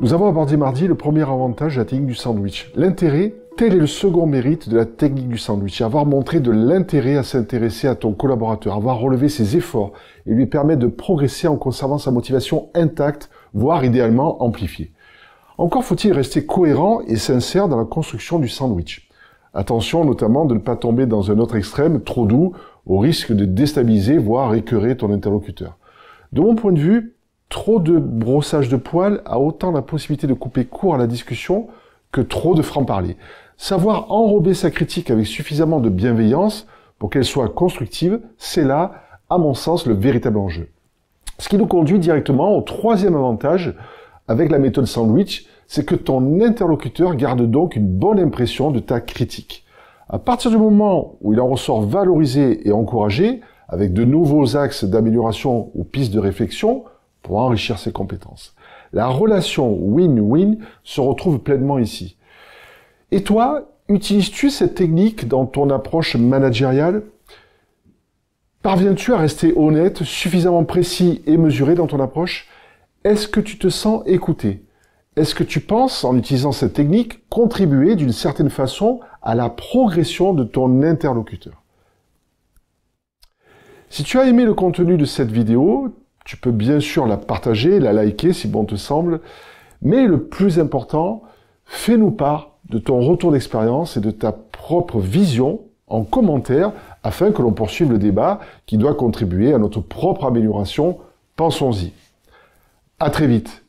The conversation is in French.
Nous avons abordé mardi le premier avantage de la technique du sandwich. L'intérêt, tel est le second mérite de la technique du sandwich. Avoir montré de l'intérêt à s'intéresser à ton collaborateur, avoir relevé ses efforts et lui permettre de progresser en conservant sa motivation intacte, voire idéalement amplifiée. Encore faut-il rester cohérent et sincère dans la construction du sandwich. Attention notamment de ne pas tomber dans un autre extrême trop doux au risque de déstabiliser, voire écœurer ton interlocuteur. De mon point de vue, trop de brossage de poils a autant la possibilité de couper court à la discussion que trop de franc-parler. Savoir enrober sa critique avec suffisamment de bienveillance pour qu'elle soit constructive, c'est là, à mon sens, le véritable enjeu. Ce qui nous conduit directement au troisième avantage avec la méthode sandwich, c'est que ton interlocuteur garde donc une bonne impression de ta critique. À partir du moment où il en ressort valorisé et encouragé, avec de nouveaux axes d'amélioration ou pistes de réflexion, pour enrichir ses compétences. La relation win-win se retrouve pleinement ici. Et toi, utilises-tu cette technique dans ton approche managériale? Parviens-tu à rester honnête, suffisamment précis et mesuré dans ton approche? Est-ce que tu te sens écouté? Est-ce que tu penses, en utilisant cette technique, contribuer d'une certaine façon à la progression de ton interlocuteur? Si tu as aimé le contenu de cette vidéo, tu peux bien sûr la partager, la liker si bon te semble, mais le plus important, fais-nous part de ton retour d'expérience et de ta propre vision en commentaire afin que l'on poursuive le débat qui doit contribuer à notre propre amélioration. Pensons-y. À très vite.